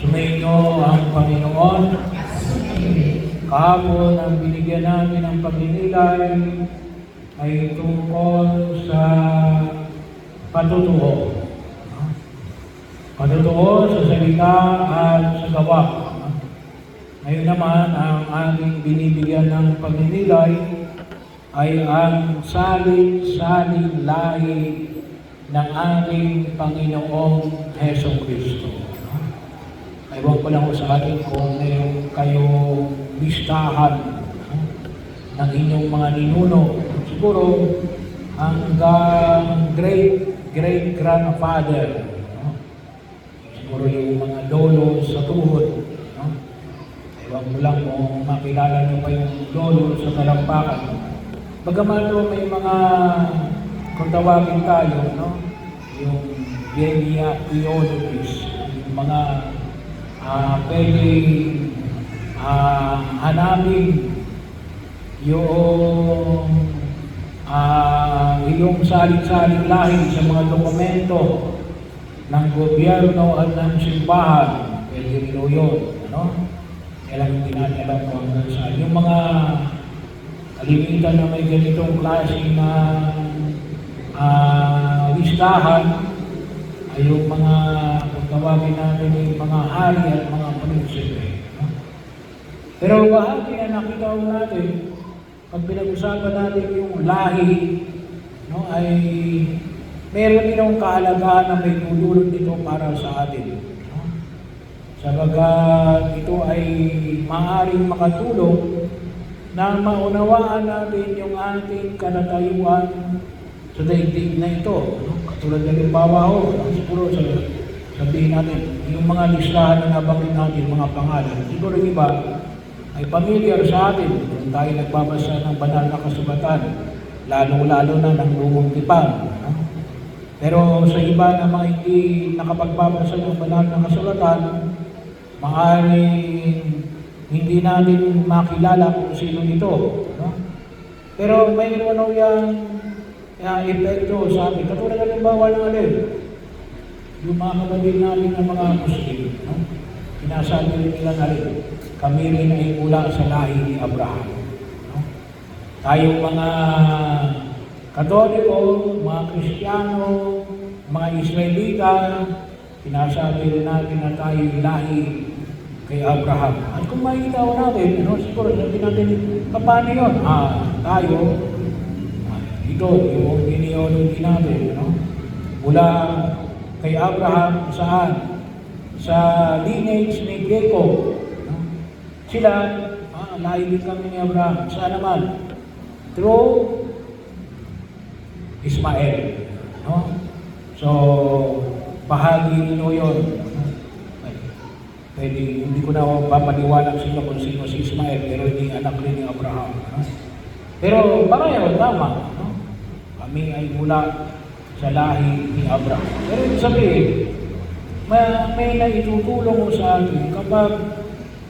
Sumainyo ang Panginoon. Kahapon ang binigyan namin ng pagninilay ay tungkol sa patutuo. Patutuo sa salita at sa gawa. Ngayon naman, ang ating binibigyan ng pagninilay ay ang salit-saling lahi ng ating Panginoong Heso Kristo. Ewan ko lang sa atin kung meron kayong listahan ng inyong mga ninuno. Siguro hanggang great-grandfather. Siguro yung mga lolo sa tuhod. Ewan ko lang kung makilala niyo pa yung lolo sa talampakan. Bagaman may mga, kung tawagin tayo, yung genealogies, yung mga pwedeng hanapin yung iyong salit-saling lahi sa mga dokumento ng gobyerno at ng simbahan. Pwede rin yun. Kailan hindi natin alam kung hanggang saan. Yung mga kalimitan na may ganitong klase na listahan ay yung mga tawagin natin yung mga hari at mga prinsipe. Pero bahagi na nakita ko natin, pag pinag-usapan natin yung lahi, ay meron din ang kahalagahan na may tutulong dito para sa atin. Sabagat ito ay maaaring makatulong na maunawaan natin yung ating kalatayuan sa daigdig na ito. Katulad ng limbawa siguro sabihin natin, yung mga listahan na nabanggit natin, mga pangalan, siguro yung iba ay familiar sa atin kung tayo nagbabasa ng banal na kasulatan, lalo-lalo na ng lumang tipan. Pero sa iba na mga hindi nakapagbabasa ng banal na kasulatan, maaaring hindi natin makilala kung sino ito. Pero mayroon yung epekto sa atin. Katulad ng limbawa ng alin, yung mga kapatid natin ng mga Muslim, sinasabi nila na rin, kami rin ay mula sa lahi ni Abraham. Tayong mga Katoliko, mga Kristiyano, mga Israelita, sinasabi rin natin na tayo lahi kay Abraham. At kung makikita ko natin, siguro sabi natin, paano yun? Tayo, ito, yung genealogy natin, mula kay Abraham, saan? Sa lineage ni Jacob. Sila, lahi din kami ni Abraham. Saan naman? Through Ismael. So, bahagi nyo yun. Pwede, hindi ko na papaliwanag sa inyo kung sino si Ismael, pero hindi anak rin ni Abraham. Pero pareho, tama. Kami ay mula sa lahi ni Abraham. Pero ibig sabihin, may naitutulong mo sa atin kapag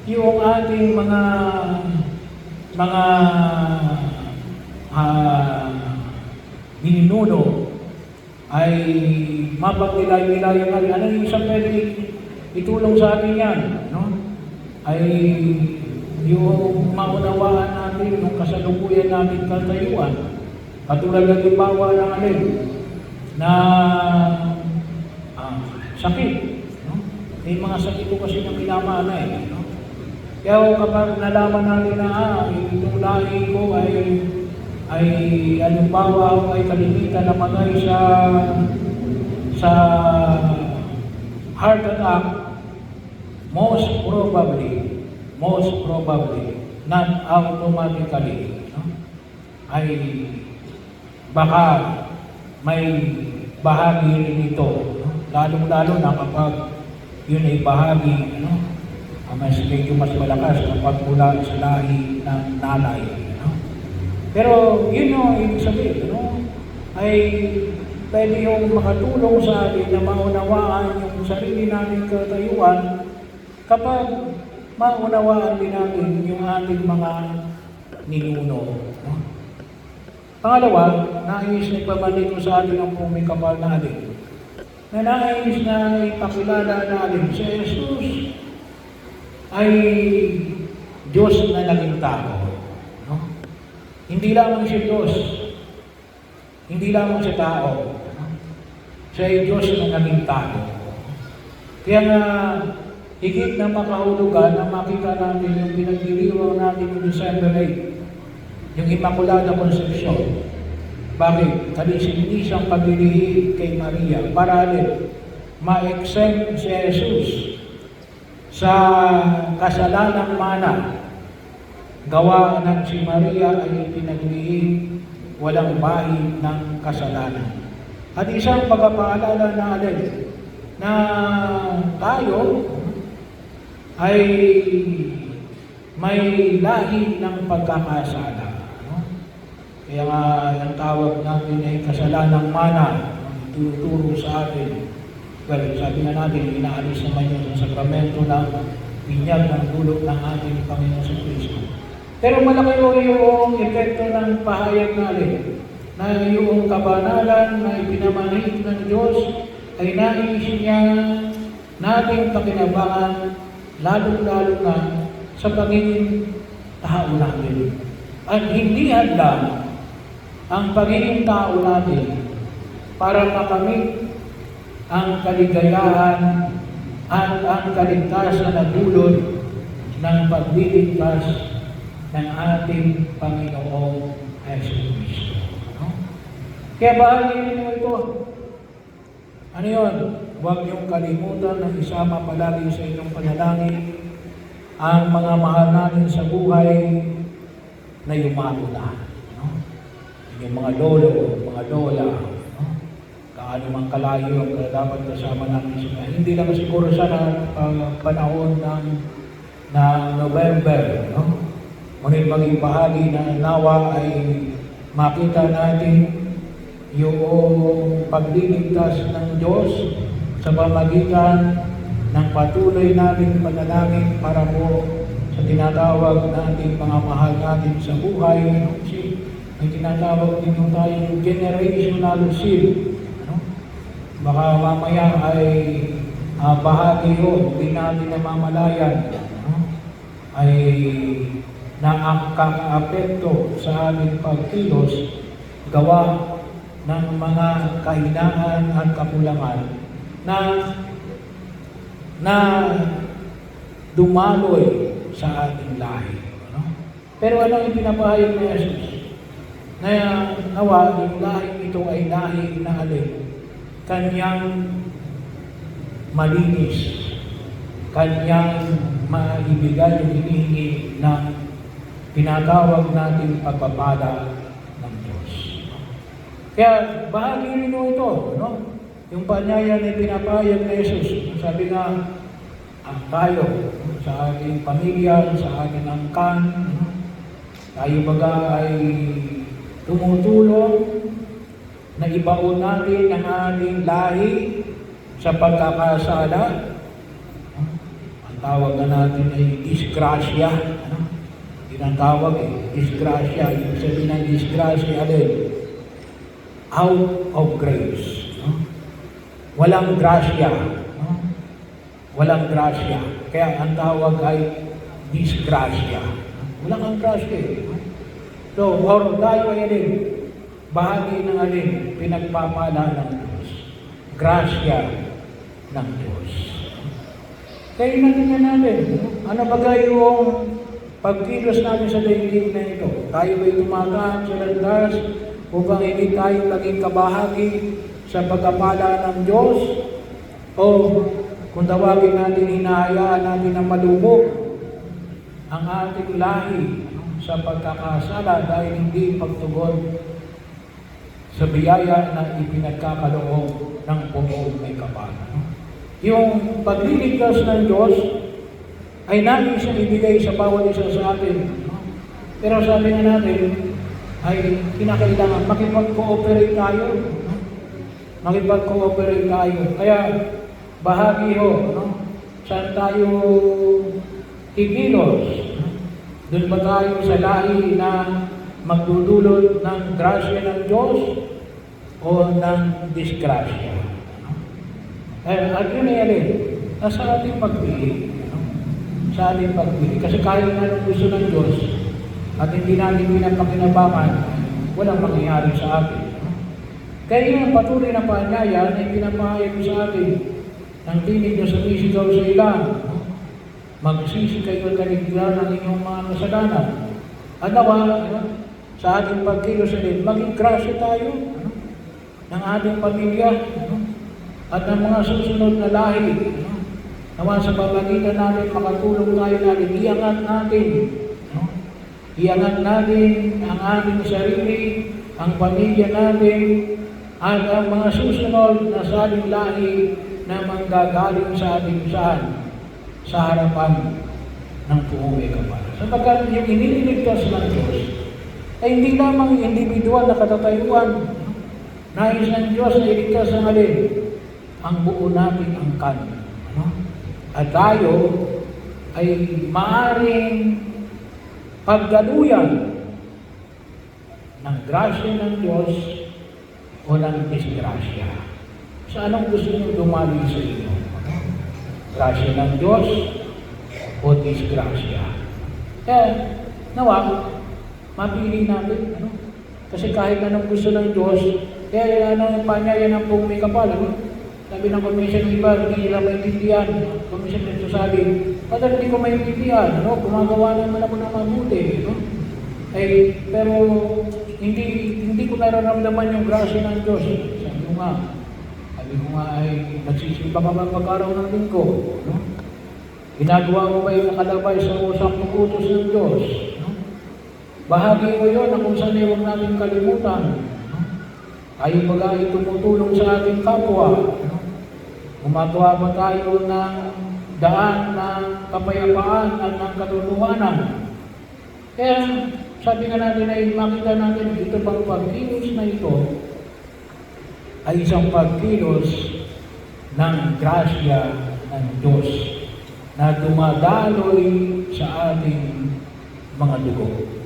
yung ating mga ninuno ay mapagnilayo-nilayo natin. Ano yung isang pwede itulong sa atin yan? Ay yung maunawaan natin, yung kasalukuyan natin katayuan. Katulad ng limbawa ng alin na sakit. May mga sakit ko kasi na pinamana Kaya kapag nalaman natin na itong lahi ko ay halimbawa ako ay kalimitan na matay sa heart attack, most probably, not automatically, ay baka may bahagi rin ito. Lalo-lalo na kapag yun ay bahagi, medyo mas malakas kapag mula sa lahi ng nanay. Pero yun yung ibig sabihin, ay pwede yung makatulong sa atin na maunawaan yung sarili natin katayuan kapag maunawaan din natin yung ating mga ninuno. Pangalawa, nais na ipabalik ko sa atin ang pumikapal na alin. Na nais na ipakilala natin si Jesus ay Diyos na naging tao. No? Hindi lamang siya Diyos. Hindi lamang siya tao. No? Siya ay Diyos na naging tao. Kaya nga, higit na makahulugan na makita natin yung pinagdiriwang natin yung December 8, yung Immaculada Concepcion. Bakit? Kalisinisang paglilihim kay Maria para ma-exempt si Jesus sa kasalanang mana. Gawa ng si Maria ay pinaglihim walang bahid ng kasalanan. At isang pagpapaalala na na tayo ay may lahi ng pagkakasala. No? Kaya nga ang tawag natin ay kasalanang mana, ituturo sa atin. Well, sabi nga natin, inaalis naman yung sakramento ng binyag ng dulot ng ating Panginoon sa Kristo. Pero malaki yung epekto ng pahayag na yung kabanalan na ipinamanhid ng Diyos ay nais niya nating pakinabangan, lalo-lalo na sa pagiging tao natin. At hindi handa ang pagiging tao natin para makamit ang kaligayahan at ang kaligtasan na dulot ng pagliligtas ng ating Panginoong Jesucristo. No? Kaya bahagi ninyo ito. Ano yun? Huwag niyong kalimutan na isama palagi sa inyong panalangin ang mga mahal natin sa buhay na yumato na. No? Yung mga lolo, mga lola, no? Kaano mang kalayo ang dapat kasama natin sila. Hindi lang siguro sa panahon ng November. No? Ngunit maging bahagi na nawa ay makita natin yung pagliligtas ng Diyos sa pamagitan ng patuloy nating panalangin para po sa tinatawag nating mga mahal natin sa buhay. May tinatawag din tayong generational seal. Ano? Baka mamaya ay bahagi yun, hindi natin namamalayan. Ano? Ay nakaka-apekto sa aming pagkilos gawa ng mga kahinaan at kakulangan na dumaloy sa ating lahi. No? Pero anong ipinapahayag ni Jesus? Na nawa, yung lahi ito ay lahi na kanyang malinis, kanyang maibigay yung hinihingi ng pinatawag natin pagpapala ng Diyos. Kaya bahagi rin ito, no? Yung panyaya na pinapayag na Jesus, sabi nga, tayo, sa ating pamilya, sa ating angkan, tayo baga ay tumutulong na ibaon natin ang ating lahi sa pagkakasala. Ang tawag na natin ay disgrasya. Tinatawag disgrasya. Yung sabihin ng disgrasya out of grace. Walang grasya. Walang grasya. Kaya ang tawag ay disgrasya. Walang ang grasya. So, or tayo ay bahagi ng pinagpapala ng Diyos. Grasya ng Diyos. Kaya natin natin. Ano ba yung pagkilos natin sa daigdig na ito? Tayo ba'y tumataan sa landas upang hindi tayo naging kabahagi sa pagkapala ng Diyos? O kung tawagin natin, hinahayaan natin na malubog ang ating lahi sa pagkakasala dahil hindi pagtugon sa biyaya na ipinagkakaloob ng buong may kapal. Yung pagliligtas ng Diyos ay namin siya ibigay sa bawat isa sa atin. Pero sabi nga natin, ay kinakailangan makipag-cooperate tayo. Makipag-cooperate tayo. Kaya bahagi saan tayo kikilos? Doon ba tayo sa lahi na magdudulot ng grasya ng Diyos o ng disgrasya? At yun ay nasa ating pagpili. sa ating pagpili. Kasi kahit na anong gusto ng Diyos at hindi natin pinapakinabangan, walang mangyayari sa atin. Kaya yung patuloy na paanyaya na ipinapahayag sa atin ng tinig na sumisigaw sa ilang, magsisi kayo at kaligtaan ng inyong mga kasalanan. At nawa, sa ating pagkilos ulit, maging grasya tayo ng ating pamilya at ng mga susunod na lahi. Nawa sa pamagitan natin, makatulong tayo natin, iangat natin ang ating sarili, ang pamilya natin, at ang mga susunod na saling lahi na manggagaling sa ating saan? Sa harapan ng buong may kapal. Sapagkat yung iniligtas ng Diyos ay hindi lamang individual na katatayuan. Nais ng Diyos na iligtas ang alin? Ang buo nating angkan. At tayo ay maaring pagdaluyan ng grasya ng Diyos o ng disgrasya. Sa anong gusto nyo dumali sa inyo? Grasya ng Diyos o disgrasya? Kaya, nawa, mapili natin. Kasi kahit anong gusto ng Diyos, kaya yung panyaya ng buong may kapal. Sabi ng komisyon ng iba, hindi nila maintindihan. Komisyon nito sabi, padahal hindi ko maintindihan. Gumagawa naman ako ng mabuti. Pero hindi ko nararamdaman yung grasya ng Diyos. Sabi ko nga ay nagsisimba ka ba pag-araw ng linggo? Ginagawa mo ba yung nakalabay sa usang utos ng Diyos? Bahagi mo yun na kung saan huwag natin kalimutan. Tayo baga ay tumutulong sa ating kapwa. Gumagawa ba tayo ng daan ng kapayapaan at ng katotohanan? Kaya sabi nga natin ay makita natin ito bang pagkilos na ito ay isang pagkilos ng grasya ng Diyos na dumadaloy sa ating mga dugo.